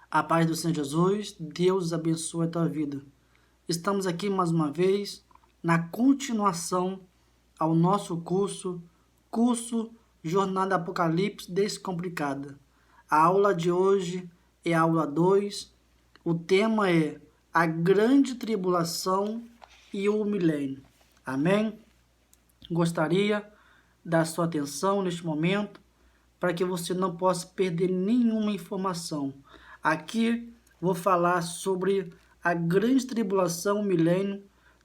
A paz do Senhor Jesus, Deus abençoe a tua vida. Estamos aqui mais uma vez na continuação ao nosso curso Jornada Apocalipse Descomplicada. A aula de hoje é a aula 2. O tema é a grande tribulação e o milênio. Amém? Gostaria da sua atenção neste momento para que você não possa perder nenhuma informação. Aqui vou falar sobre a grande tribulação, o milênio,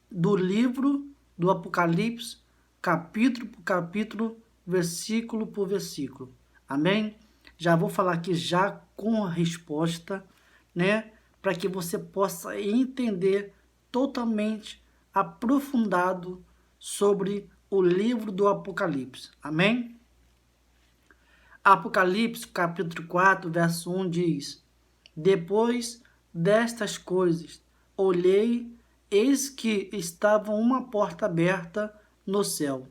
do livro do Apocalipse, capítulo por capítulo, versículo por versículo. Amém? Já vou falar aqui já com a resposta, né? Para que você possa entender totalmente aprofundado sobre o livro do Apocalipse. Amém? Apocalipse, capítulo 4, verso 1 diz: Depois destas coisas, olhei, eis que estava uma porta aberta no céu.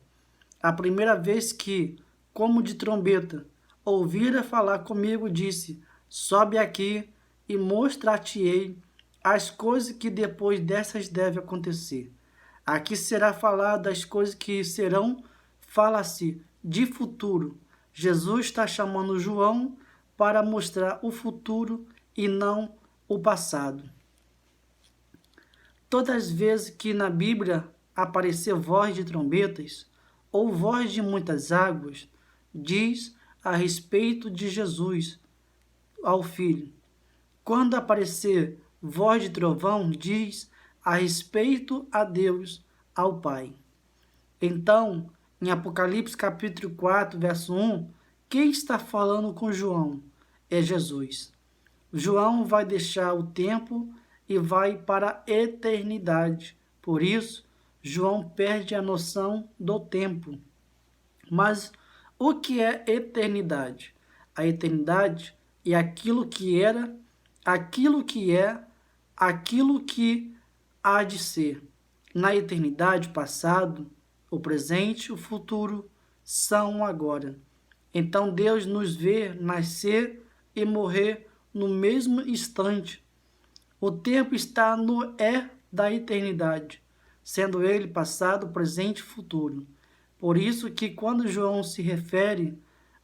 A primeira vez que, como de trombeta, ouvira falar comigo, disse: Sobe aqui e mostrar-te-ei as coisas que depois dessas devem acontecer. Aqui será falado das coisas que serão, fala-se de futuro. Jesus está chamando João para mostrar o futuro e não o passado. Todas as vezes que na Bíblia aparecer voz de trombetas ou voz de muitas águas, diz a respeito de Jesus ao Filho. Quando aparecer voz de trovão, diz a respeito a Deus, ao Pai. Então, em Apocalipse capítulo 4, verso 1, quem está falando com João? É Jesus. João vai deixar o tempo e vai para a eternidade. Por isso, João perde a noção do tempo. Mas o que é eternidade? A eternidade é aquilo que era, aquilo que é, aquilo que há de ser. Na eternidade, passado, o presente, o futuro são agora. Então Deus nos vê nascer e morrer no mesmo instante. O tempo está no da eternidade, sendo ele passado, presente e futuro. Por isso que quando João se refere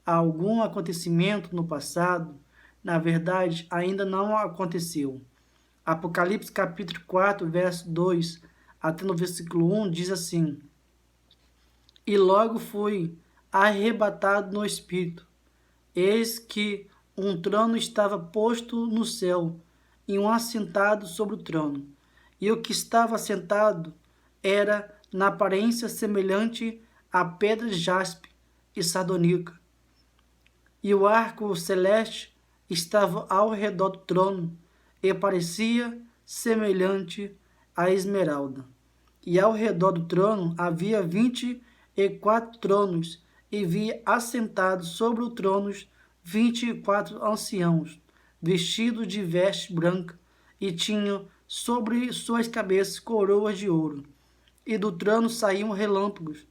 a algum acontecimento no passado, na verdade ainda não aconteceu. Apocalipse capítulo 4, verso 2 até no versículo 1 diz assim: E logo fui arrebatado no Espírito. Eis que um trono estava posto no céu, e um assentado sobre o trono. E o que estava assentado era na aparência semelhante a pedra de jaspe e sardonica. E o arco celeste estava ao redor do trono, e parecia semelhante a esmeralda. E ao redor do trono havia 24 tronos, e vi assentados sobre os tronos 24 anciãos, vestidos de veste branca, e tinham sobre suas cabeças coroas de ouro. E do trono saíam relâmpagos,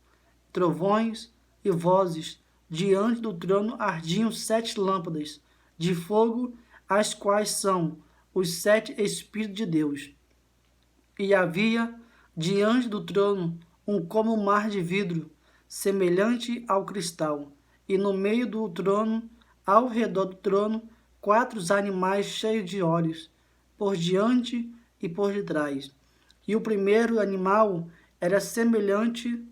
trovões e vozes. Diante do trono ardiam 7 lâmpadas de fogo, as quais são os 7 Espíritos de Deus. E havia diante do trono como um mar de vidro, semelhante ao cristal, e no meio do trono, ao redor do trono, 4 animais cheios de olhos, por diante e por detrás. E o primeiro animal era semelhante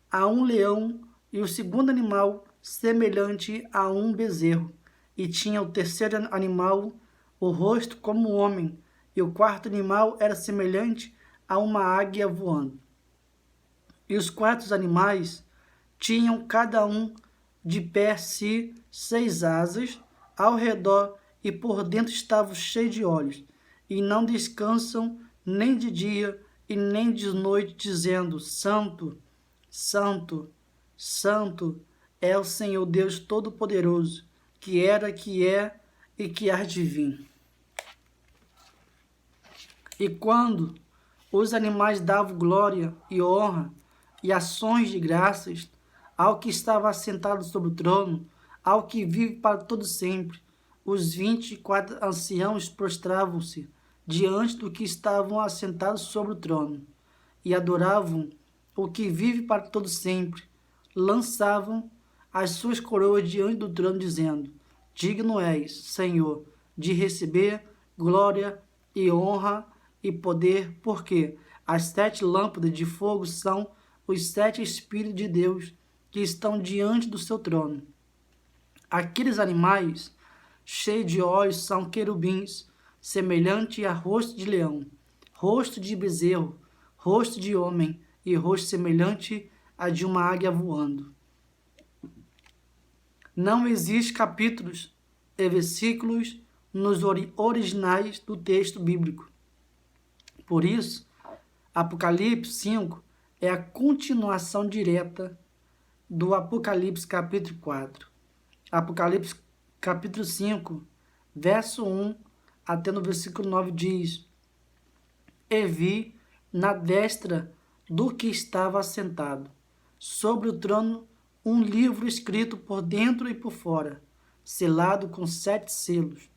a um leão, e o segundo animal semelhante a um bezerro. E tinha o terceiro animal o rosto como um homem, e o quarto animal era semelhante a uma águia voando. E os 4 animais tinham cada um de per si 6 asas ao redor, e por dentro estavam cheios de olhos, e não descansam nem de dia e nem de noite, dizendo: Santo, Santo, Santo é o Senhor Deus Todo-Poderoso, que era, que é e que há de vir. E quando os animais davam glória e honra e ações de graças ao que estava assentado sobre o trono, ao que vive para todo sempre, os 24 anciãos prostravam-se diante do que estavam assentados sobre o trono, e adoravam o que vive para todo sempre. Lançavam as suas coroas diante do trono, dizendo: Digno és, Senhor, de receber glória e honra e poder, porque as 7 lâmpadas de fogo são os 7 Espíritos de Deus que estão diante do seu trono. Aqueles animais cheios de olhos são querubins, semelhante a rosto de leão, rosto de bezerro, rosto de homem e rosto semelhante a de uma águia voando. Não existe capítulos e versículos nos originais do texto bíblico. Por isso, Apocalipse 5 é a continuação direta do Apocalipse capítulo 4. Apocalipse capítulo 5, verso 1 até no versículo 9 diz: E vi na destra do que estava assentado sobre o trono um livro escrito por dentro e por fora, selado com 7 selos.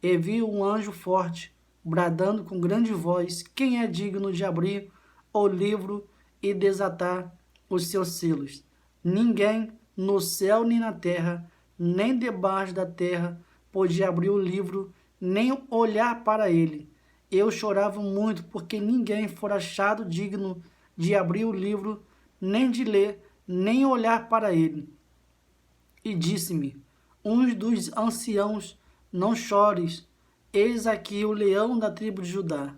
E vi um anjo forte, bradando com grande voz: Quem é digno de abrir o livro e desatar os seus selos? Ninguém no céu nem na terra, nem debaixo da terra, podia abrir o livro, nem olhar para ele. Eu chorava muito, porque ninguém fora achado digno de abrir o livro, nem de ler, nem olhar para ele. E disse-me um dos anciãos: Não chores, eis aqui o leão da tribo de Judá,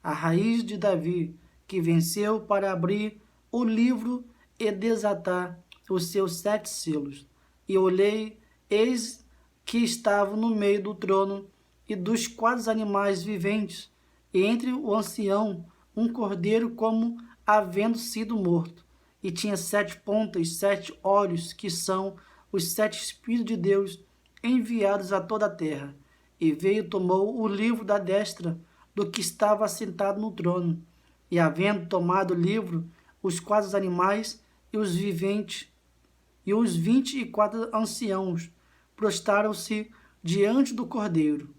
a raiz de Davi, que venceu para abrir o livro e desatar os seus 7 selos. E olhei, eis que estava no meio do trono e dos 4 animais viventes, e entre o ancião um cordeiro como havendo sido morto, e tinha 7 pontas, 7 olhos, que são os 7 Espíritos de Deus enviados a toda a terra. E veio e tomou o livro da destra do que estava assentado no trono. E havendo tomado o livro, os 4 animais e os viventes, e os 24 anciãos prostraram-se diante do cordeiro,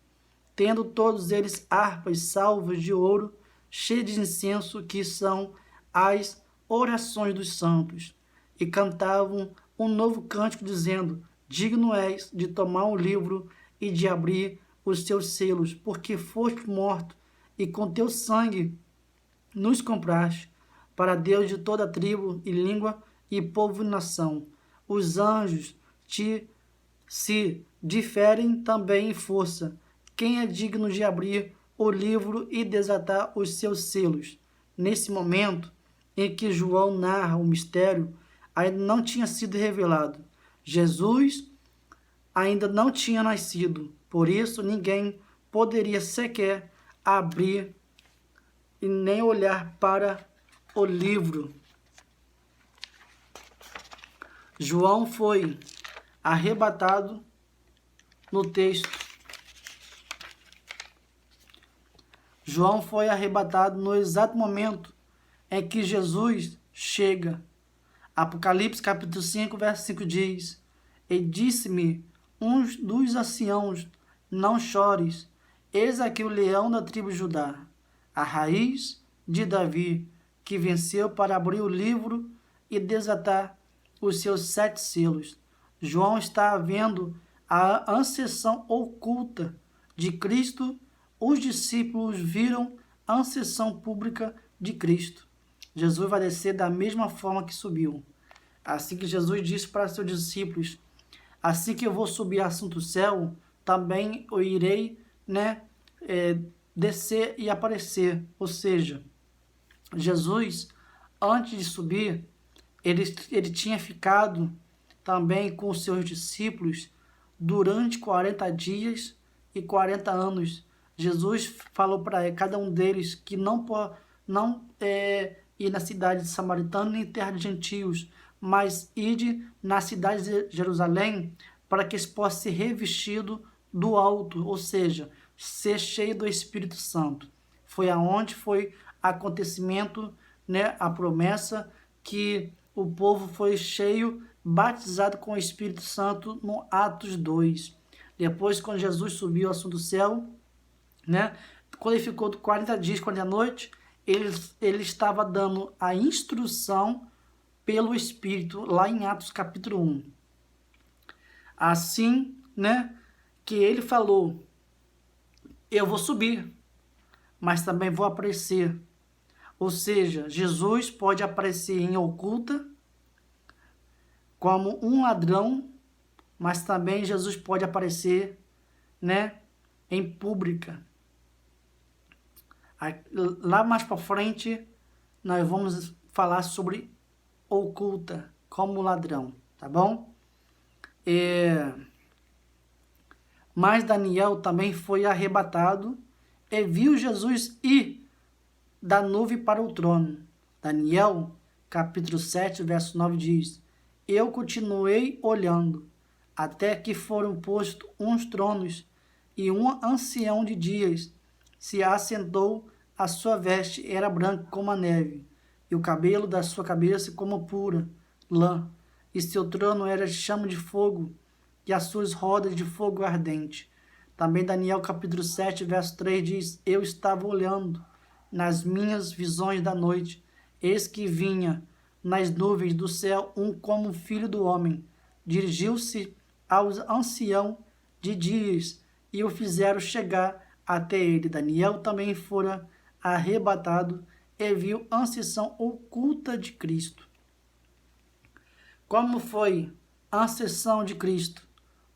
tendo todos eles harpas, salvas de ouro, cheias de incenso, que são as orações dos santos, e cantavam um novo cântico, dizendo: Digno és de tomar o livro e de abrir os seus selos, porque foste morto, e com teu sangue nos compraste para Deus de toda tribo e língua e povo e nação. Os anjos se diferem também em força. Quem é digno de abrir o livro e desatar os seus selos? Nesse momento em que João narra o mistério, ainda não tinha sido revelado. Jesus ainda não tinha nascido, por isso ninguém poderia sequer abrir e nem olhar para o livro. João foi arrebatado no texto. João foi arrebatado no exato momento em que Jesus chega. Apocalipse capítulo 5, verso 5 diz: E disse-me um dos anciãos: Não chores, eis aqui o leão da tribo de Judá, a raiz de Davi, que venceu para abrir o livro e desatar os seus 7 selos. João está vendo a ascensão oculta de Cristo. Os discípulos viram a ascensão pública de Cristo. Jesus vai descer da mesma forma que subiu. Assim que Jesus disse para seus discípulos: assim que eu vou subir assunto do céu, também eu irei descer e aparecer. Ou seja, Jesus, antes de subir, ele tinha ficado também com os seus discípulos durante 40 dias e 40 anos. Jesus falou para cada um deles que não ir na cidade de Samaritana nem terra de gentios, mas ide na cidade de Jerusalém, para que eles possam ser revestidos do alto, ou seja, ser cheio do Espírito Santo. Foi aonde foi acontecimento, a promessa que o povo foi cheio, batizado com o Espírito Santo no Atos 2. Depois, quando Jesus subiu ao do céu, né? Quando ele ficou 40 dias, 40 noites, ele estava dando a instrução pelo Espírito, lá em Atos capítulo 1. Assim, né, que ele falou, eu vou subir, mas também vou aparecer. Ou seja, Jesus pode aparecer em oculta, como um ladrão, mas também Jesus pode aparecer, né, em pública. Lá mais para frente, nós vamos falar sobre oculta, como ladrão, tá bom? Mas Daniel também foi arrebatado e viu Jesus ir da nuvem para o trono. Daniel, capítulo 7, verso 9 diz, eu continuei olhando, até que foram postos uns tronos, e um ancião de dias se assentou, a sua veste era branca como a neve, e o cabelo da sua cabeça como pura lã, e seu trono era chama de fogo, e as suas rodas de fogo ardente. Também Daniel capítulo 7, verso 3 diz, eu estava olhando nas minhas visões da noite, eis que vinha nas nuvens do céu um como filho do homem, dirigiu-se ao ancião de dias, e o fizeram chegar até ele. Daniel também fora arrebatado e viu a ascensão oculta de Cristo. Como foi a ascensão de Cristo?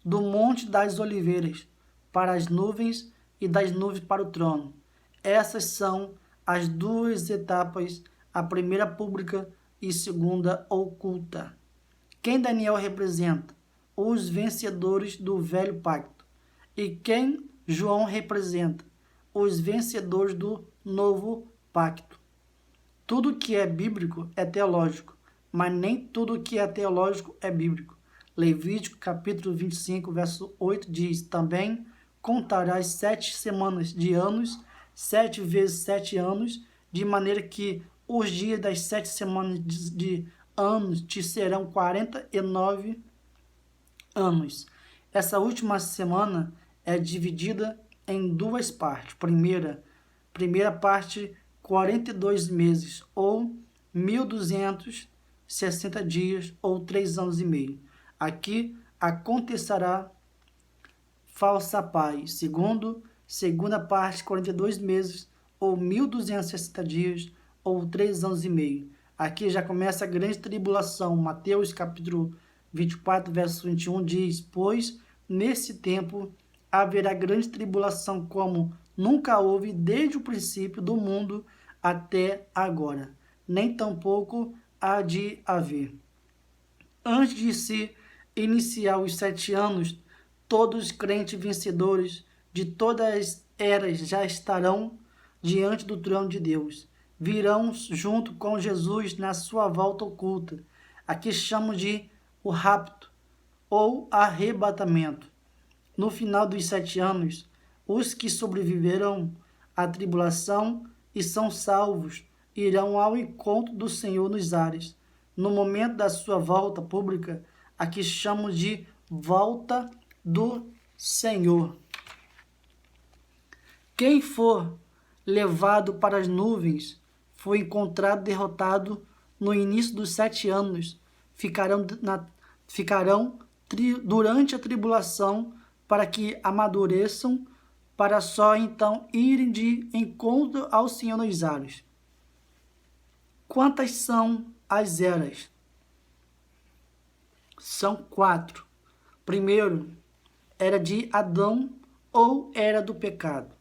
Do Monte das Oliveiras para as nuvens e das nuvens para o trono. Essas são as duas etapas, a primeira pública e segunda oculta. Quem Daniel representa? Os vencedores do velho pacto. E quem João representa? Os vencedores do novo pacto. Tudo que é bíblico é teológico, mas nem tudo que é teológico é bíblico. Levítico capítulo 25, verso 8 diz, também contarás 7 semanas de anos, 7 vezes 7 anos, de maneira que os dias das 7 semanas de anos te serão 49 anos. Essa última semana é dividida em duas partes. Primeira parte, 42 meses, ou 1260 dias, ou 3 anos e meio. Aqui acontecerá falsa paz. Segunda parte, 42 meses, ou 1260 dias, ou 3 anos e meio. Aqui já começa a grande tribulação. Mateus capítulo 24, verso 21 diz, pois nesse tempo haverá grande tribulação como nunca houve desde o princípio do mundo até agora, nem tampouco há de haver. Antes de se iniciar os 7 anos, todos os crentes vencedores de todas as eras já estarão diante do trono de Deus. Virão junto com Jesus na sua volta oculta. Aqui chamamos de o rapto ou arrebatamento. No final dos 7 anos, os que sobreviverão à tribulação e são salvos irão ao encontro do Senhor nos ares. No momento da sua volta pública, aqui chamamos de volta do Senhor. Quem for levado para as nuvens foi encontrado derrotado no início dos 7 anos. Ficarão durante a tribulação para que amadureçam, para só então irem de encontro ao Senhor nos ares. Quantas são as eras? São 4. Primeiro, era de Adão ou era do pecado.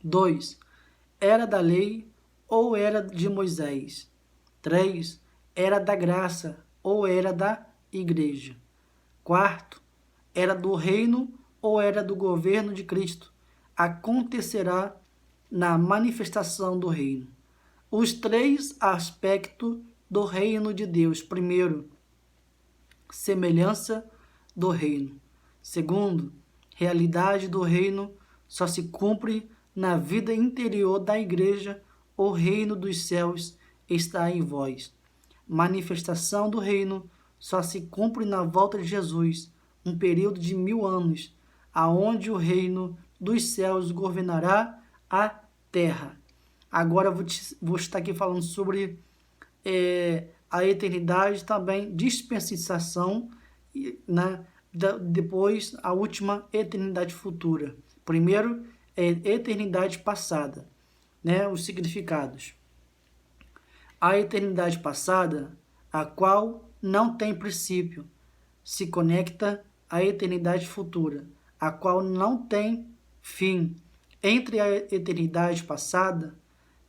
2. Era da lei ou era de Moisés. 3. Era da graça ou era da igreja. 4. Era do reino ou era do governo de Cristo. Acontecerá na manifestação do reino. Os 3 aspectos do reino de Deus. Primeiro, semelhança do reino. Segundo, realidade do reino só se cumpre na vida interior da igreja. O reino dos céus está em vós. Manifestação do reino só se cumpre na volta de Jesus. um período de 1000 anos, aonde o reino dos céus governará a terra. Agora vou estar aqui falando sobre a eternidade, também dispensação, né? Depois a última eternidade futura. Primeiro é eternidade passada, né? Os significados. A eternidade passada, a qual não tem princípio, se conecta à eternidade futura, a qual não tem fim. Entre a eternidade passada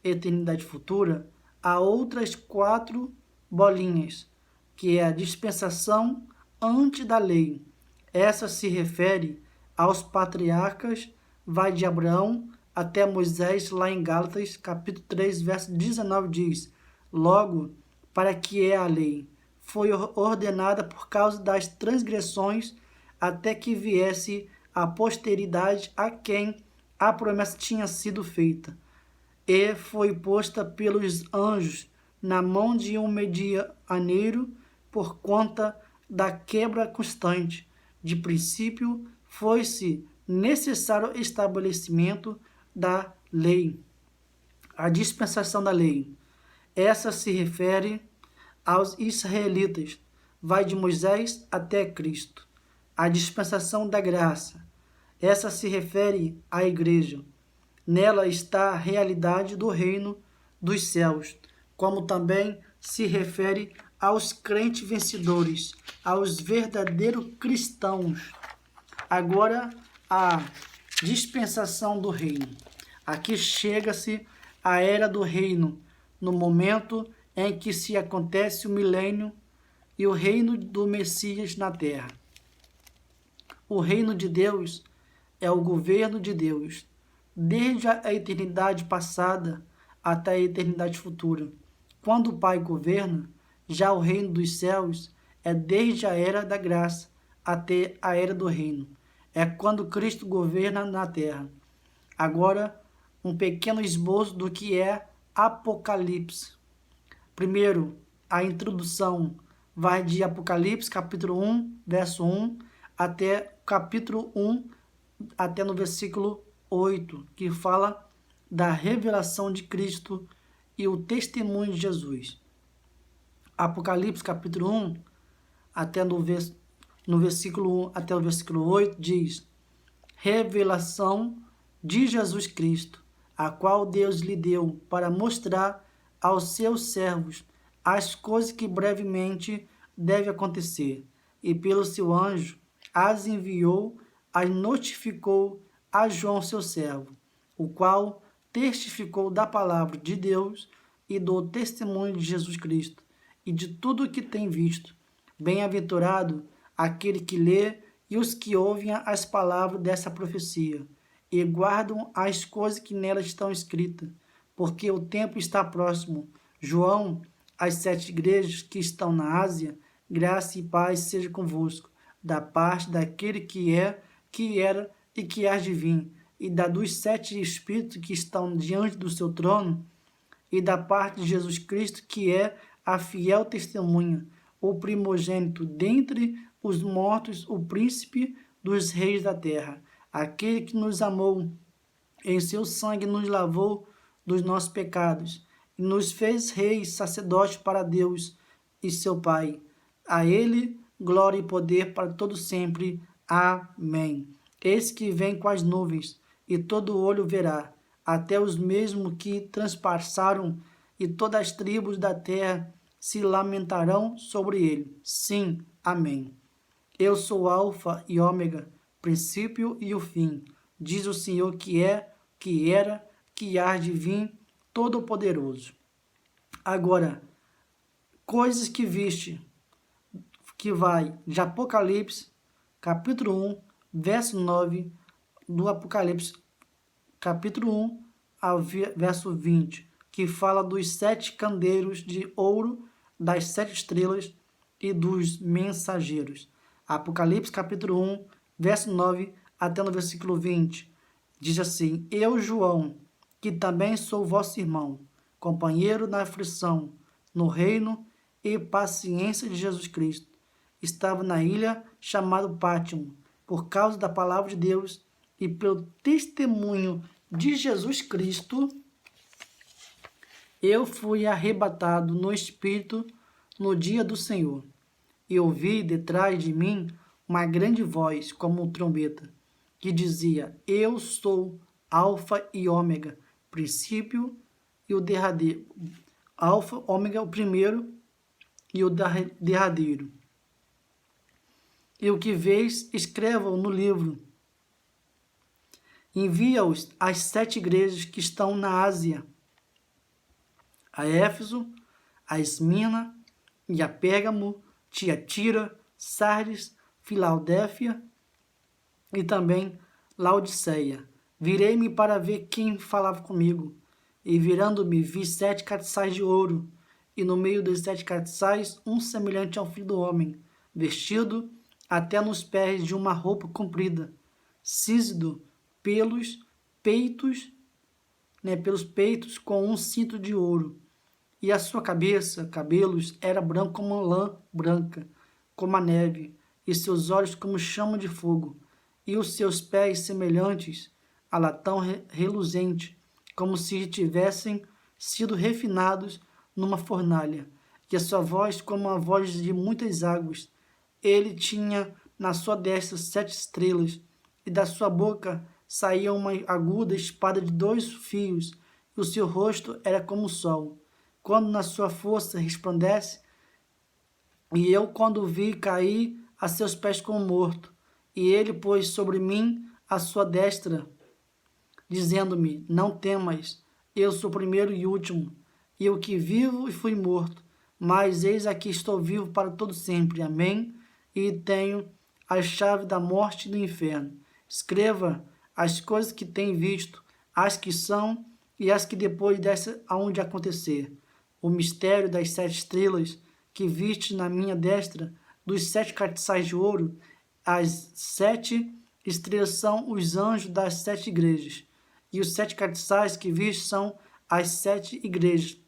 e a eternidade futura, há outras 4 bolinhas, que é a dispensação antes da lei. Essa se refere aos patriarcas, vai de Abraão até Moisés, lá em Gálatas, capítulo 3, verso 19, diz: logo, para que é a lei? Foi ordenada por causa das transgressões, até que viesse a posteridade a quem a promessa tinha sido feita. E foi posta pelos anjos na mão de um medianeiro por conta da quebra constante. De princípio, foi-se necessário estabelecimento da lei. A dispensação da lei. Essa se refere aos israelitas, vai de Moisés até Cristo. A dispensação da graça. Essa se refere à igreja. Nela está a realidade do reino dos céus, como também se refere aos crentes vencedores, aos verdadeiros cristãos. Agora, a dispensação do reino. Aqui chega-se a era do reino, no momento em que se acontece o milênio e o reino do Messias na terra. O reino de Deus é o governo de Deus, desde a eternidade passada até a eternidade futura. Quando o Pai governa, já o reino dos céus é desde a era da graça até a era do reino. É quando Cristo governa na terra. Agora, um pequeno esboço do que é Apocalipse. Primeiro, a introdução vai de Apocalipse, capítulo 1, verso 1, até capítulo 1, até no versículo 8, que fala da revelação de Cristo e o testemunho de Jesus. Apocalipse, capítulo 1, até no versículo 1 até o versículo 8, diz: revelação de Jesus Cristo, a qual Deus lhe deu para mostrar aos seus servos as coisas que brevemente devem acontecer, e pelo seu anjo as enviou, as notificou a João seu servo, o qual testificou da palavra de Deus e do testemunho de Jesus Cristo, e de tudo o que tem visto. Bem-aventurado aquele que lê e os que ouvem as palavras dessa profecia, e guardam as coisas que nela estão escritas, porque o tempo está próximo. João, as 7 igrejas que estão na Ásia, graça e paz seja convosco, da parte daquele que é, que era e que há de vir, e da dos 7 espíritos que estão diante do seu trono, e da parte de Jesus Cristo, que é a fiel testemunha, o primogênito dentre os mortos, o príncipe dos reis da terra, aquele que nos amou, em seu sangue nos lavou dos nossos pecados, e nos fez reis, sacerdotes para Deus e seu Pai. A ele glória e poder para todo sempre. Amém. Eis que vem com as nuvens, e todo olho verá, até os mesmos que transpassaram, e todas as tribos da terra se lamentarão sobre ele. Sim, amém. Eu sou o Alfa e Ômega, princípio e o fim, diz o Senhor que é, que era, que há de vir, Todo-Poderoso. Agora, coisas que viste, que vai de Apocalipse, capítulo 1, verso 9, do Apocalipse, capítulo 1, ao verso 20, que fala dos 7 candeeiros de ouro, das 7 estrelas e dos mensageiros. Apocalipse, capítulo 1, verso 9, até no versículo 20, diz assim: eu, João, que também sou vosso irmão, companheiro na aflição, no reino e paciência de Jesus Cristo, estava na ilha chamada Pátimo. Por causa da palavra de Deus e pelo testemunho de Jesus Cristo, eu fui arrebatado no Espírito no dia do Senhor. E ouvi detrás de mim uma grande voz, como trombeta, que dizia: Eu sou Alfa e Ômega, princípio e o derradeiro. Alfa, Ômega, o primeiro e o derradeiro. E o que vês, escreva-o no livro. Envia-os às 7 igrejas que estão na Ásia, a Éfeso, a Esmirna e a Pérgamo, Tiatira, Sardes, Filadélfia e também Laodiceia. Virei-me para ver quem falava comigo, e virando-me vi 7 castiçais de ouro, e no meio dos 7 castiçais um semelhante ao Filho do Homem, vestido até nos pés de uma roupa comprida, císido pelos peitos com um cinto de ouro. E a sua cabeça, cabelos, era branco como lã branca, como a neve, e seus olhos como chama de fogo, e os seus pés semelhantes a latão reluzente, como se tivessem sido refinados numa fornalha, e a sua voz como a voz de muitas águas. Ele tinha na sua destra 7 estrelas, e da sua boca saía uma aguda espada de 2 fios, e o seu rosto era como o sol, quando na sua força resplandece. E eu, quando o vi, caí a seus pés como morto. E ele pôs sobre mim a sua destra, dizendo-me: Não temas, eu sou o primeiro e último, e o que vivo e fui morto. Mas eis aqui estou vivo para todo sempre. Amém? E tenho a chave da morte e do inferno. Escreva as coisas que tem visto, as que são e as que depois dessa hão de acontecer. O mistério das 7 estrelas que viste na minha destra, dos 7 castiçais de ouro. As 7 estrelas são os anjos das 7 igrejas, e os 7 castiçais que viste são as 7 igrejas.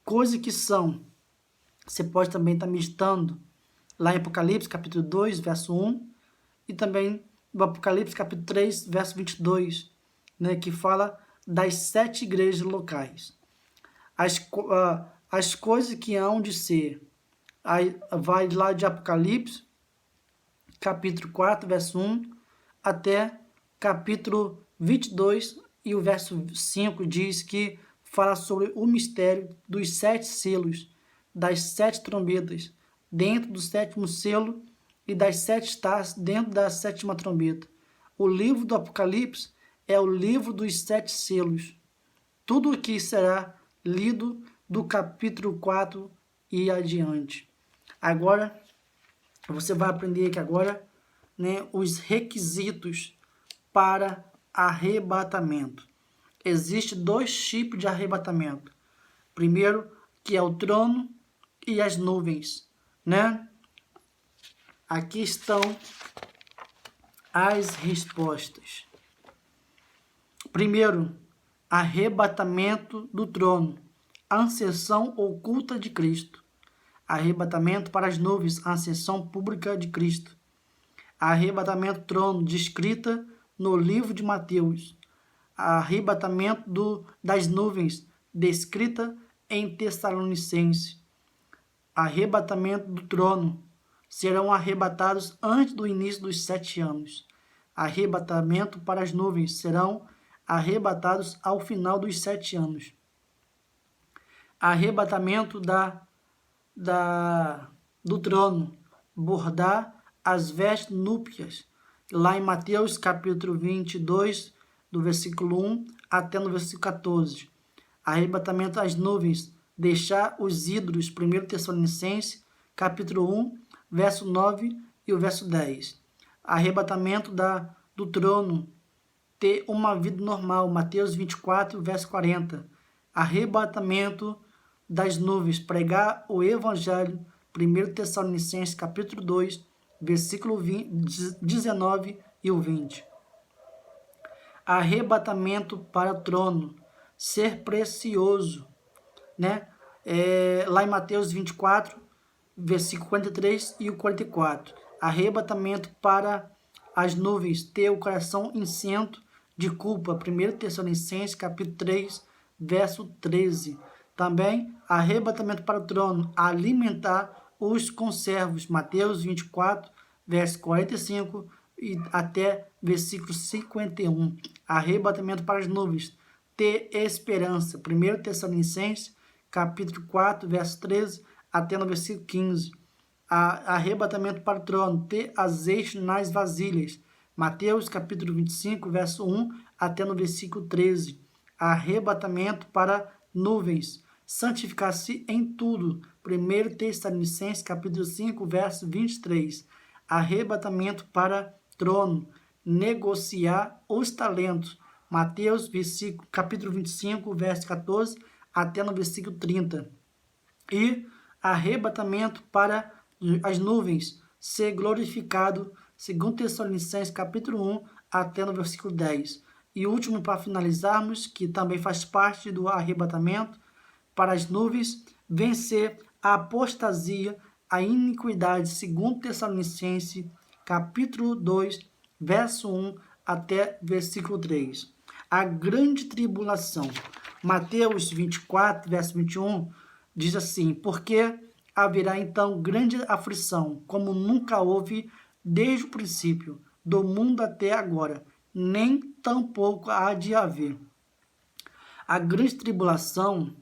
Coisas que são, você pode também estar meditando lá em Apocalipse, capítulo 2, verso 1, e também no Apocalipse, capítulo 3, verso 22, que fala das 7 igrejas locais. As coisas que hão de ser. Aí vai lá de Apocalipse, capítulo 4, verso 1, até capítulo 22, e o verso 5 diz que fala sobre o mistério dos 7 selos, das 7 trombetas, dentro do 7º selo, e das 7 taças dentro da 7ª trombeta. O livro do Apocalipse é o livro dos 7 selos. Tudo o que será lido do capítulo 4 e adiante. Agora, você vai aprender aqui agora, os requisitos para arrebatamento. Existem 2 tipos de arrebatamento. Primeiro, que é o trono e as nuvens, Aqui estão as respostas. Primeiro, arrebatamento do trono, a ascensão oculta de Cristo. Arrebatamento para as nuvens, a ascensão pública de Cristo. Arrebatamento do trono, descrita no livro de Mateus. Arrebatamento das nuvens, descrita em Tessalonicenses. Arrebatamento do trono, serão arrebatados antes do início dos 7 anos. Arrebatamento para as nuvens, serão arrebatados ao final dos 7 anos. Arrebatamento do trono, bordar as vestes núpcias, lá em Mateus capítulo 22, do versículo 1 até no versículo 14. Arrebatamento às nuvens, deixar os ídolos, 1 Tessalonicenses capítulo 1, verso 9 e o verso 10. Arrebatamento do trono, ter uma vida normal, Mateus 24, verso 40. Arrebatamento das nuvens, pregar o evangelho, 1 Tessalonicenses capítulo 2, versículo 19 e o 20. Arrebatamento para o trono, ser precioso, lá em Mateus 24, versículo 43 e o 44. Arrebatamento para as nuvens, ter o coração isento de culpa. 1 Tessalonicenses, capítulo 3, verso 13. Também, arrebatamento para o trono, alimentar os conservos. Mateus 24, verso 45 e até versículo 51. Arrebatamento para as nuvens, ter esperança. 1 Tessalonicenses, capítulo 4, verso 13 até no versículo 15. Arrebatamento para o trono, ter azeite nas vasilhas. Mateus capítulo 25, verso 1 até no versículo 13. Arrebatamento para nuvens, santificar-se em tudo. 1 Tessalonicenses capítulo 5, verso 23. Arrebatamento para trono, negociar os talentos. Mateus capítulo 25, verso 14 até no versículo 30. E arrebatamento para as nuvens, ser glorificado, segundo Tessalonicenses capítulo 1 até no versículo 10. E último, para finalizarmos, que também faz parte do arrebatamento, para as nuvens, vencer a apostasia, a iniquidade, segundo Tessalonicenses capítulo 2, verso 1 até versículo 3. A grande tribulação. Mateus 24, verso 21, diz assim: porque haverá então grande aflição, como nunca houve desde o princípio do mundo até agora, nem tampouco há de haver. A grande tribulação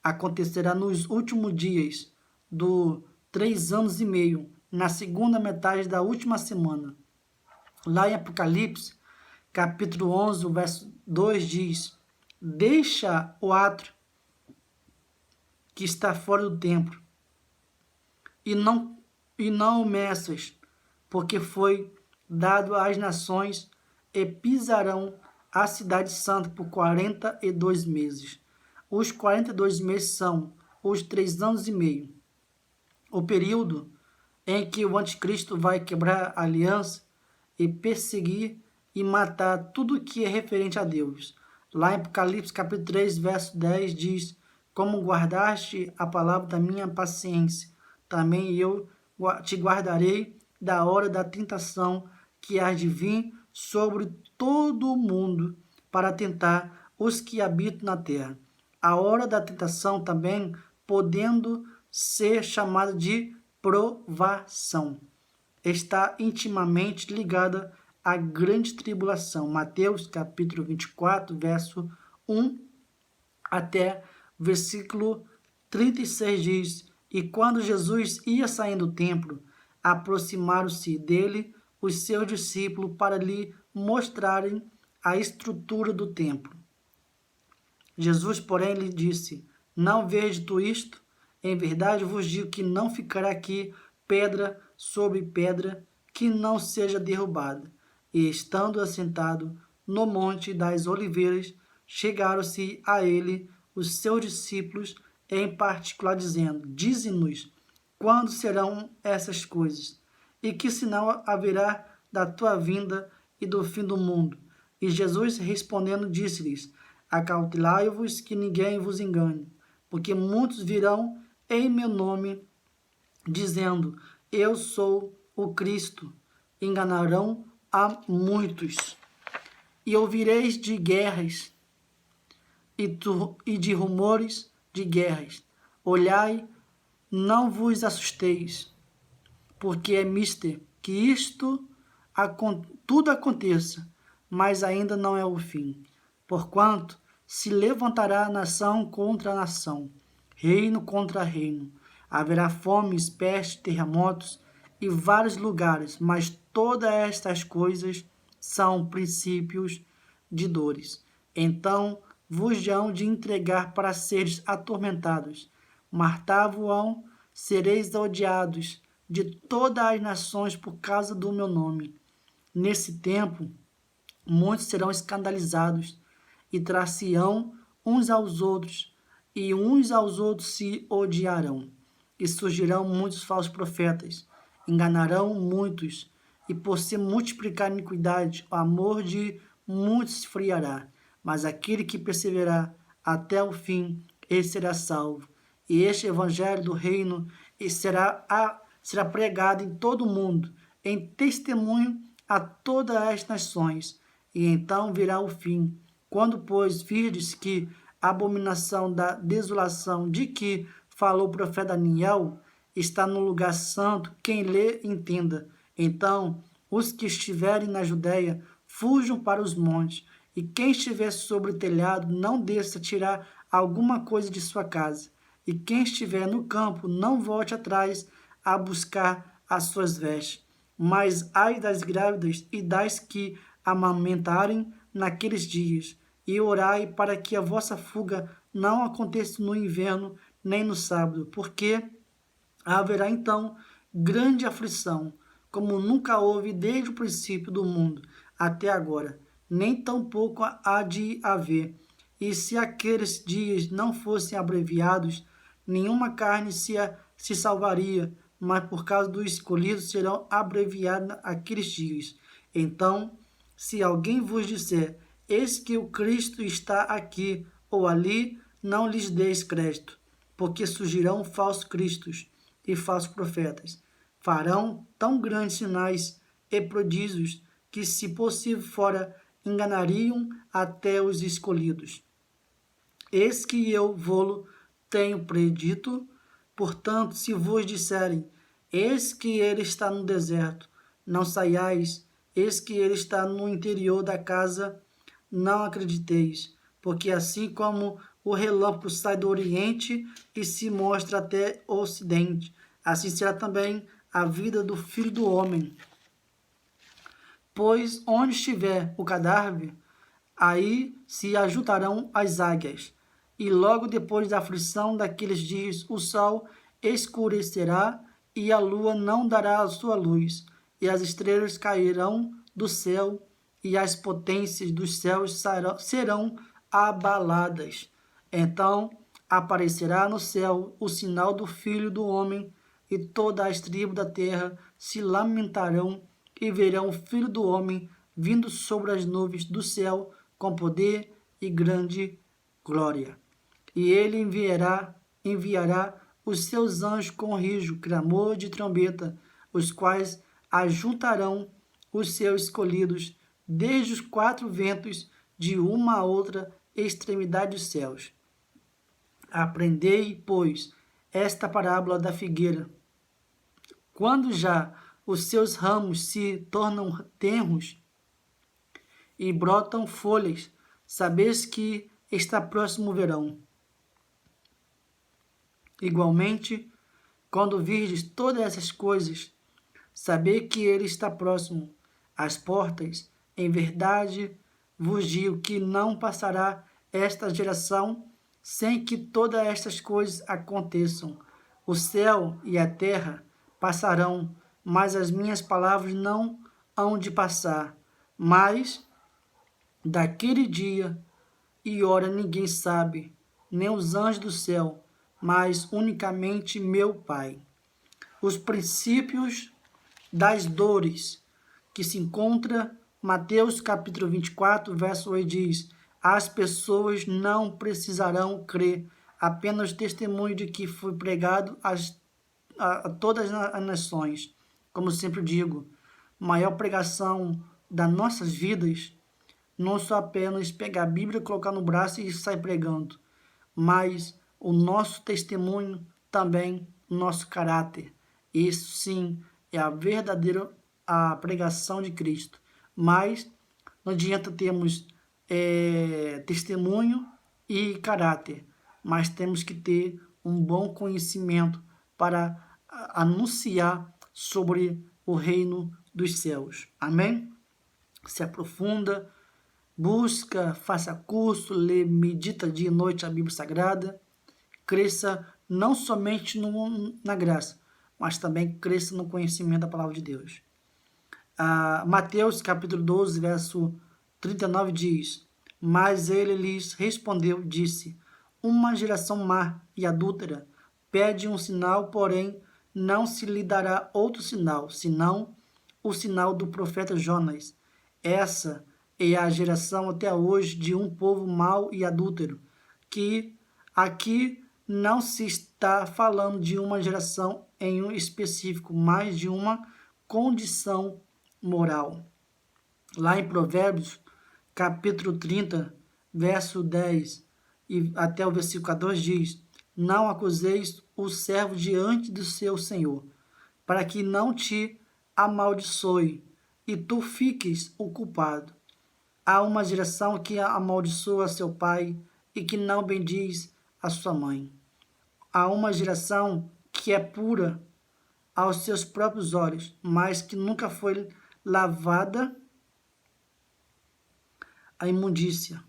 acontecerá nos últimos dias do 3 anos e meio, na segunda metade da última semana. Lá em Apocalipse, capítulo 11, verso 2 diz: deixa o átrio que está fora do templo, e não o meças, porque foi dado às nações, e pisarão a cidade santa por 42 meses. Os 42 meses são os 3 anos e meio, o período em que o anticristo vai quebrar a aliança e perseguir e matar tudo que é referente a Deus. Lá em Apocalipse capítulo 3, verso 10 diz: como guardaste a palavra da minha paciência, também eu te guardarei da hora da tentação que há de vir sobre todo o mundo para tentar os que habitam na terra. A hora da tentação também podendo ser chamada de provação, está intimamente ligada à grande tribulação. Mateus capítulo 24, verso 1 até versículo 36 diz: e quando Jesus ia saindo do templo, aproximaram-se dele os seus discípulos para lhe mostrarem a estrutura do templo. Jesus, porém, lhe disse: não vejo tu isto? Em verdade vos digo que não ficará aqui pedra sobre pedra que não seja derrubada. E estando assentado no monte das oliveiras, chegaram-se a ele os seus discípulos, em particular, dizendo: dize-nos, quando serão essas coisas? E que sinal haverá da tua vinda e do fim do mundo? E Jesus, respondendo, disse-lhes: acautelai-vos que ninguém vos engane, porque muitos virão em meu nome, dizendo: eu sou o Cristo. Enganarão a muitos. E ouvireis de guerras e de rumores de guerras. Olhai, não vos assusteis, porque é mister que isto tudo aconteça, mas ainda não é o fim. Porquanto se levantará nação contra nação, reino contra reino. Haverá fomes, pestes, terremotos e vários lugares, mas todas estas coisas são princípios de dores. Então vos hão de entregar para seres atormentados. Matar-vos-ão, sereis odiados de todas as nações por causa do meu nome. Nesse tempo, muitos serão escandalizados e trair-se-ão uns aos outros, e uns aos outros se odiarão. E surgirão muitos falsos profetas, enganarão muitos, e por se multiplicar a iniquidade, o amor de muitos se esfriará. Mas aquele que perseverar até o fim, esse será salvo. E este evangelho do reino e será pregado em todo o mundo, em testemunho a todas as nações, e então virá o fim. Quando, pois, virdes que a abominação da desolação de que falou o profeta Daniel está no lugar santo, quem lê, entenda. Então, os que estiverem na Judéia, fujam para os montes, e quem estiver sobre o telhado, não desça tirar alguma coisa de sua casa. E quem estiver no campo, não volte atrás a buscar as suas vestes. Mas ai das grávidas e das que amamentarem naqueles dias, e orai para que a vossa fuga não aconteça no inverno, nem no sábado, porque haverá então grande aflição, como nunca houve desde o princípio do mundo até agora, nem tampouco há de haver. E se aqueles dias não fossem abreviados, nenhuma carne se salvaria, mas por causa dos escolhidos serão abreviados aqueles dias. Então, se alguém vos disser, eis que o Cristo está aqui ou ali, não lhes deis crédito, porque surgirão falsos cristos e falsos profetas. Farão tão grandes sinais e prodígios que, se possível fora, enganariam até os escolhidos. Eis que eu vô-lo tenho predito, portanto, se vos disserem, eis que ele está no deserto, não saiais, eis que ele está no interior da casa, não acrediteis, porque assim como o relâmpago sai do oriente e se mostra até o ocidente, assim será também a vida do Filho do Homem. Pois onde estiver o cadáver, aí se ajuntarão as águias. E logo depois da aflição daqueles dias, o sol escurecerá e a lua não dará a sua luz, e as estrelas cairão do céu, e as potências dos céus serão abaladas. Então aparecerá no céu o sinal do Filho do Homem, e todas as tribos da terra se lamentarão e verão o Filho do Homem vindo sobre as nuvens do céu com poder e grande glória. E ele enviará os seus anjos com rijo, clamor de trombeta, os quais ajuntarão os seus escolhidos desde os quatro ventos de uma a outra extremidade dos céus. Aprendei, pois, esta parábola da figueira. Quando já os seus ramos se tornam tenros e brotam folhas, sabeis que está próximo o verão. Igualmente, quando virdes todas essas coisas, sabei que ele está próximo às portas. Em verdade, vos digo que não passará esta geração sem que todas estas coisas aconteçam. O céu e a terra passarão, mas as minhas palavras não hão de passar. Mas daquele dia e hora ninguém sabe, nem os anjos do céu, mas unicamente meu Pai. Os princípios das dores que se encontra Mateus capítulo 24, verso 8 diz: as pessoas não precisarão crer, apenas testemunho de que foi pregado a todas as nações. Como sempre digo, maior pregação das nossas vidas não só apenas pegar a Bíblia, colocar no braço e sair pregando, mas o nosso testemunho também, o nosso caráter. Isso sim é a verdadeira pregação de Cristo. Mas não adianta termos testemunho e caráter, mas temos que ter um bom conhecimento para anunciar sobre o reino dos céus. Amém? Se aprofunda, busca, faça curso, lê, medita dia e noite a Bíblia Sagrada, cresça não somente na graça, mas também cresça no conhecimento da Palavra de Deus. Mateus capítulo 12, verso 39 diz: mas ele lhes respondeu, disse: uma geração má e adúltera pede um sinal, porém não se lhe dará outro sinal, senão o sinal do profeta Jonas. Essa é a geração até hoje de um povo mau e adúltero, que aqui não se está falando de uma geração em um específico, mas de uma condição moral. Lá em Provérbios, capítulo 30, verso 10 e até o versículo 14 diz: Não acuseis o servo diante do seu senhor, para que não te amaldiçoe e tu fiques o culpado. Há uma geração que amaldiçoa seu pai e que não bendiz a sua mãe. Há uma geração que é pura aos seus próprios olhos, mas que nunca foi lavada a imundícia.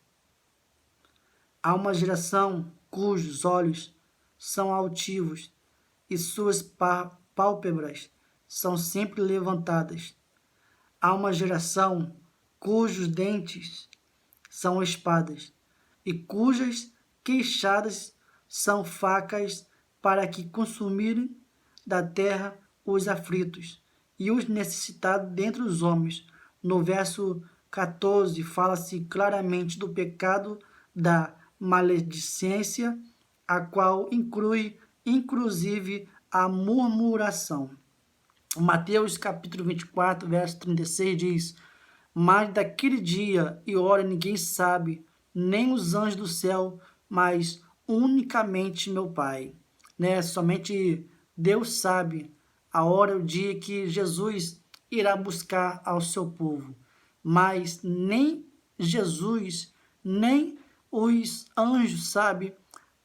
Há uma geração cujos olhos são altivos e suas pálpebras são sempre levantadas. Há uma geração cujos dentes são espadas e cujas queixadas são facas para que consumirem da terra os aflitos e os necessitados dentre os homens. No verso 14 fala-se claramente do pecado da maledicência, a qual inclui inclusive a murmuração. Mateus capítulo 24, verso 36 diz: Mas daquele dia e hora ninguém sabe, nem os anjos do céu, mas unicamente meu Pai. Somente Deus sabe a hora, o dia que Jesus irá buscar ao seu povo. Mas nem Jesus, nem os anjos sabem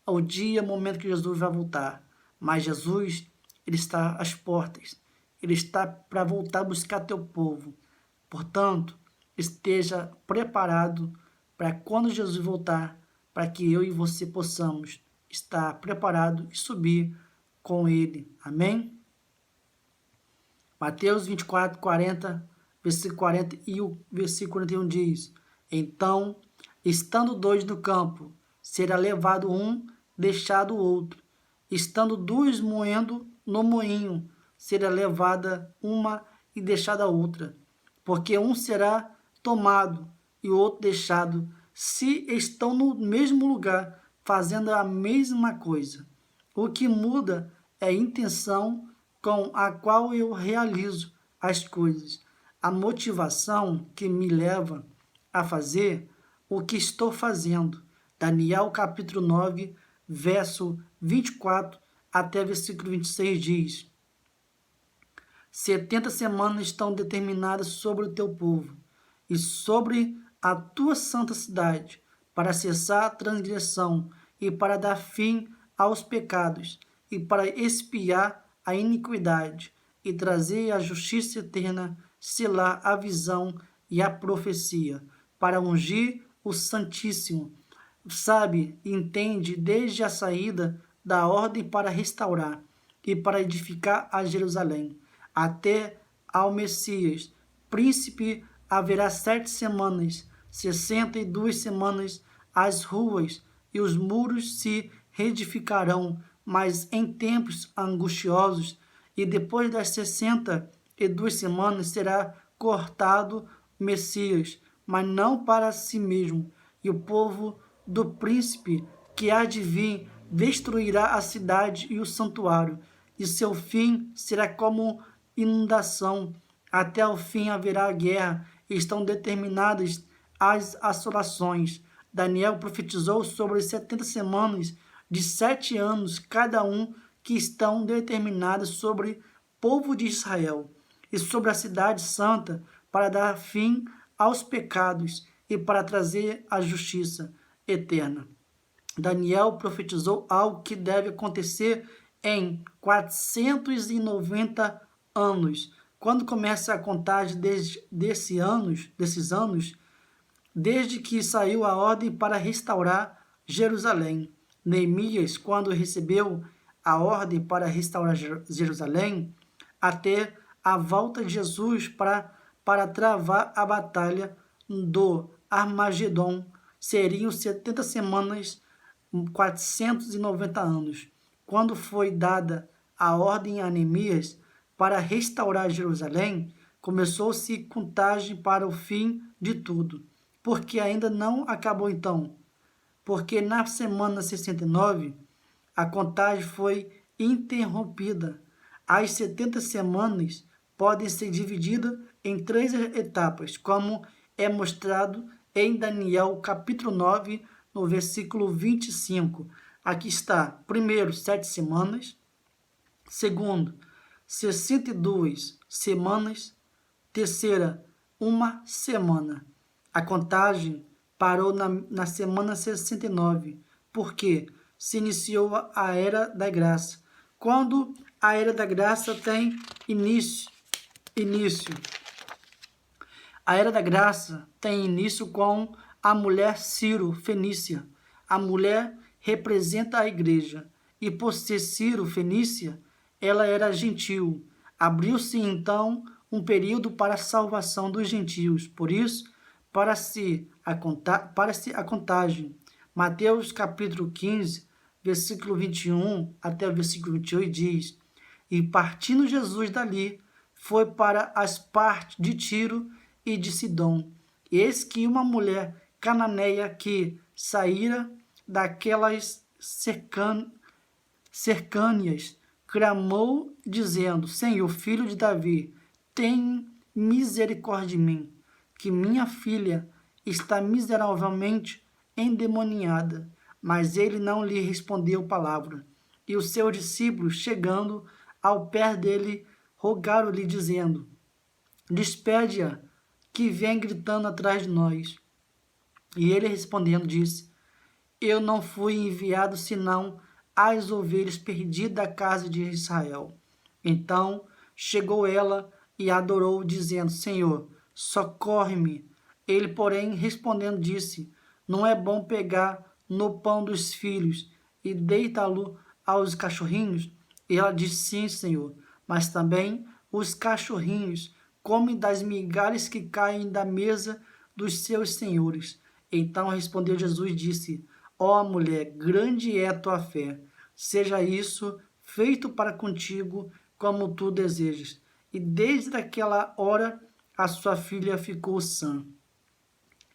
o dia, o momento que Jesus vai voltar. Mas Jesus, ele está às portas. Ele está para voltar a buscar teu povo. Portanto, esteja preparado para quando Jesus voltar, para que eu e você possamos estar preparado e subir com ele. Amém? Mateus 24, 40, versículo 40 e o versículo 41 diz: Então, estando dois no campo, será levado um, deixado o outro. Estando dois moendo no moinho, será levada uma e deixada a outra. Porque um será tomado e o outro deixado, se estão no mesmo lugar, fazendo a mesma coisa. O que muda é a intenção com a qual eu realizo as coisas, a motivação que me leva a fazer o que estou fazendo. Daniel capítulo 9, verso 24 até versículo 26 diz: 70 semanas estão determinadas sobre o teu povo e sobre a tua santa cidade, para cessar a transgressão e para dar fim aos pecados e para expiar a iniquidade e trazer a justiça eterna, selar a visão e a profecia, para ungir o Santíssimo. Sabe e entende desde a saída da ordem para restaurar e para edificar a Jerusalém, até ao Messias, príncipe, haverá 7 semanas, 62 semanas, as ruas e os muros se reedificarão, mas em tempos angustiosos, e depois das 62 semanas será cortado Messias, mas não para si mesmo, e o povo do príncipe que há de vir destruirá a cidade e o santuário, e seu fim será como inundação. Até o fim haverá guerra, e estão determinadas as assolações. Daniel profetizou sobre 70 semanas de 7 anos, cada um, que estão determinadas sobre o povo de Israel e sobre a cidade santa, para dar fim aos pecados e para trazer a justiça eterna. Daniel profetizou algo que deve acontecer em 490 anos. Quando começa a contagem desses anos, desde que saiu a ordem para restaurar Jerusalém. Neemias, quando recebeu a ordem para restaurar Jerusalém, até a volta de Jesus para travar a batalha do Armagedon, seriam 70 semanas, 490 anos. Quando foi dada a ordem a Neemias para restaurar Jerusalém, começou-se contagem para o fim de tudo. Porque ainda não acabou então. Porque na semana 69, a contagem foi interrompida. As 70 semanas podem ser divididas em 3 etapas, como é mostrado em Daniel capítulo 9, no versículo 25. Aqui está, primeiro, 7 semanas. Segundo, 62 semanas. Terceira, 1 semana. A contagem parou na semana 69, porque se iniciou a Era da Graça. Quando a Era da Graça tem início. A Era da Graça tem início com a mulher Ciro Fenícia. A mulher representa a igreja, e por ser Ciro Fenícia, ela era gentil. Abriu-se então um período para a salvação dos gentios. Por isso, para se a contagem. Mateus capítulo 15, versículo 21 até o versículo 28 diz: E partindo Jesus dali, foi para as partes de Tiro e de Sidom. Eis que uma mulher cananeia que saíra daquelas cercâneas clamou, dizendo: Senhor, filho de Davi, tem misericórdia de mim, que minha filha está miseravelmente endemoniada. Mas ele não lhe respondeu palavra. E os seus discípulos, chegando ao pé dele, rogaram-lhe, dizendo: Despede-a, que vem gritando atrás de nós. E ele respondendo disse: Eu não fui enviado senão às ovelhas perdidas da casa de Israel. Então chegou ela e adorou, dizendo: Senhor, socorre-me. Ele, porém, respondendo, disse: Não é bom pegar no pão dos filhos e deitá-lo aos cachorrinhos? E ela disse: Sim, Senhor, mas também os cachorrinhos comem das migalhas que caem da mesa dos seus senhores. Então respondeu Jesus e disse: Ó mulher, grande é a tua fé, seja isso feito para contigo como tu desejas. E desde aquela hora a sua filha ficou sã.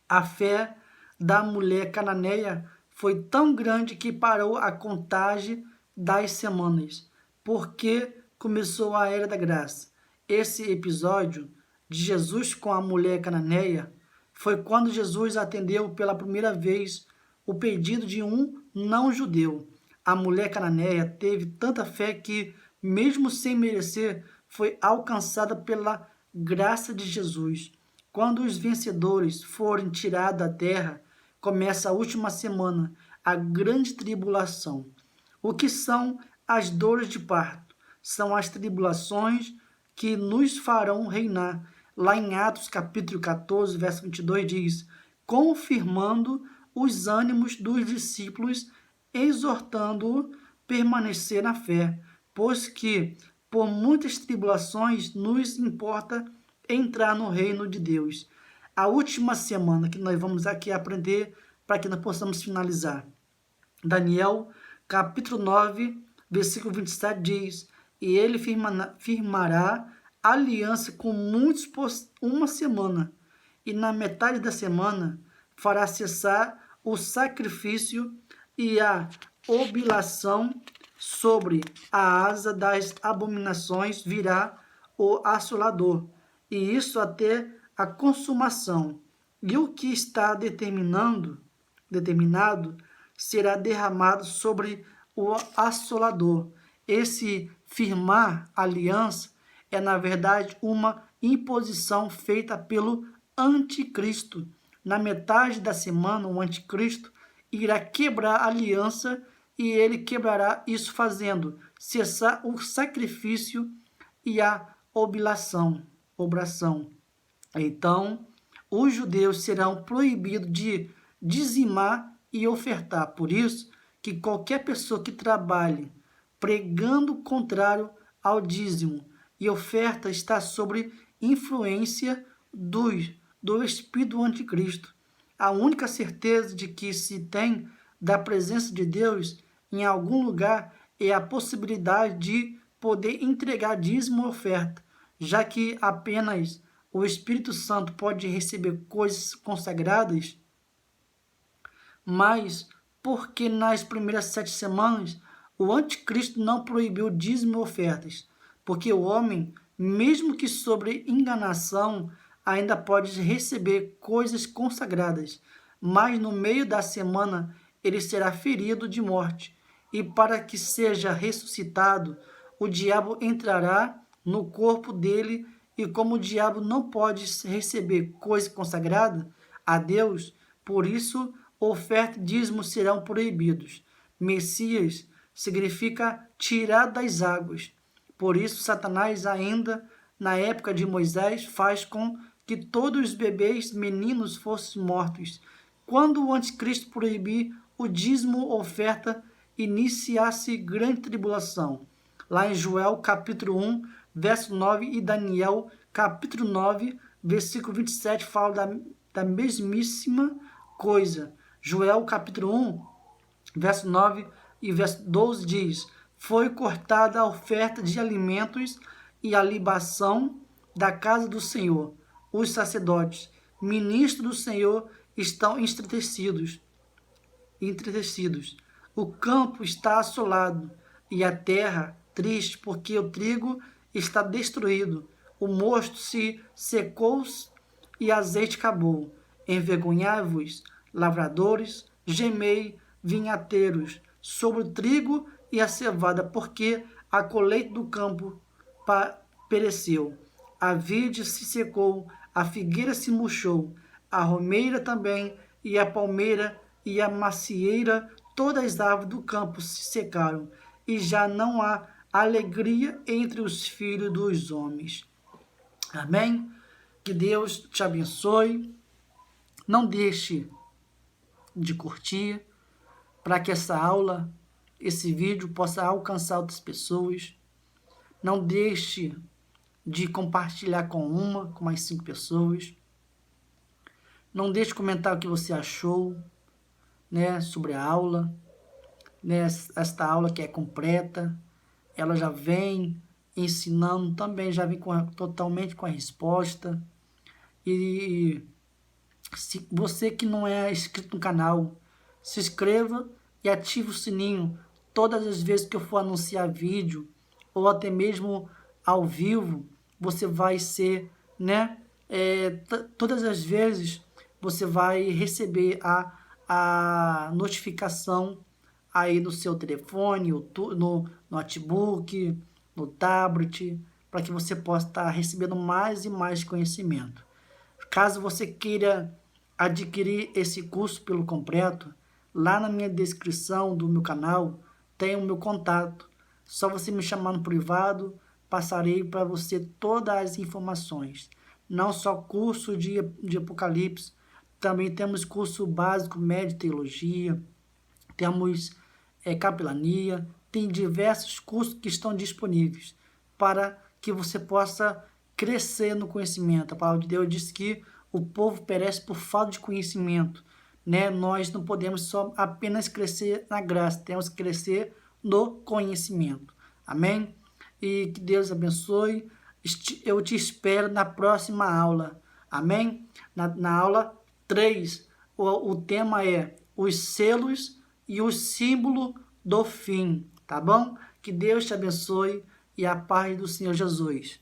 A fé da mulher cananeia foi tão grande que parou a contagem das semanas, porque começou a Era da Graça. Esse episódio de Jesus com a mulher cananeia foi quando Jesus atendeu pela primeira vez o pedido de um não-judeu. A mulher cananeia teve tanta fé que, mesmo sem merecer, foi alcançada pela graça de Jesus. Quando os vencedores forem tirados da terra, começa a última semana, a grande tribulação. O que são as dores de parto? São as tribulações que nos farão reinar. Lá em Atos capítulo 14, verso 22 diz: confirmando os ânimos dos discípulos, exortando-o a permanecer na fé, pois que por muitas tribulações nos importa entrar no reino de Deus. A última semana que nós vamos aqui aprender para que nós possamos finalizar. Daniel, capítulo 9, versículo 27 diz: E ele firmará aliança com muitos por 1 semana, e na metade da semana fará cessar o sacrifício e a oblação. Sobre a asa das abominações virá o assolador, e isso até a consumação. E o que está determinado será derramado sobre o assolador. Esse firmar aliança é, na verdade, uma imposição feita pelo anticristo. Na metade da semana, o anticristo irá quebrar a aliança, e ele quebrará isso fazendo cessar o sacrifício e a oblação. Então, os judeus serão proibidos de dizimar e ofertar. Por isso que qualquer pessoa que trabalhe pregando o contrário ao dízimo e oferta está sob influência do espírito do anticristo. A única certeza de que se tem da presença de Deus em algum lugar é a possibilidade de poder entregar dízimo ou oferta, já que apenas o Espírito Santo pode receber coisas consagradas. Mas porque nas primeiras 7 semanas o anticristo não proibiu dízimo e ofertas, porque o homem, mesmo que sobre enganação, ainda pode receber coisas consagradas, mas no meio da semana ele será ferido de morte, e para que seja ressuscitado, o diabo entrará no corpo dele, e como o diabo não pode receber coisa consagrada a Deus, por isso oferta e dízimo serão proibidos. Messias significa tirar das águas. Por isso, Satanás, ainda na época de Moisés, faz com que todos os bebês meninos fossem mortos. Quando o anticristo proibir o dízimo oferta, iniciasse grande tribulação. Lá em Joel, capítulo 1, verso 9, e Daniel, capítulo 9, versículo 27, fala da mesmíssima coisa. Joel, capítulo 1, verso 9 e verso 12 diz: foi cortada a oferta de alimentos e a libação da casa do Senhor. Os sacerdotes, ministros do Senhor, estão entristecidos. O campo está assolado e a terra triste, porque o trigo está destruído. O mosto se secou e azeite acabou. Envergonhai-vos, lavradores, gemei, vinhateiros, sobre o trigo e a cevada, porque a colheita do campo pereceu. A vide se secou, a figueira se murchou, a romeira também, e a palmeira e a macieira, todas as árvores do campo se secaram, e já não há alegria entre os filhos dos homens. Amém? Que Deus te abençoe. Não deixe de curtir, para que essa aula, esse vídeo possa alcançar outras pessoas. Não deixe de compartilhar com mais 5 pessoas. Não deixe de comentar o que você achou, né, sobre a aula. Né, esta aula que é completa, ela já vem ensinando, também já vem totalmente com a resposta. E se você que não é inscrito no canal, se inscreva e ative o sininho. Todas as vezes que eu for anunciar vídeo, ou até mesmo ao vivo, você vai ser, né? Todas as vezes você vai receber a notificação aí no seu telefone, no notebook, no tablet, para que você possa estar recebendo mais e mais conhecimento. Caso você queira adquirir esse curso pelo completo, lá na minha descrição do meu canal tem o meu contato. Só você me chamar no privado, passarei para você todas as informações. Não só curso de Apocalipse, também temos curso básico, médio, teologia, temos capelania, tem diversos cursos que estão disponíveis para que você possa crescer no conhecimento. A palavra de Deus diz que o povo perece por falta de conhecimento, né? Nós não podemos só apenas crescer na graça, temos que crescer no conhecimento. Amém? E que Deus abençoe. Eu te espero na próxima aula. Amém? Na aula 3, o tema é os selos e o símbolo do fim, tá bom? Que Deus te abençoe e a paz do Senhor Jesus.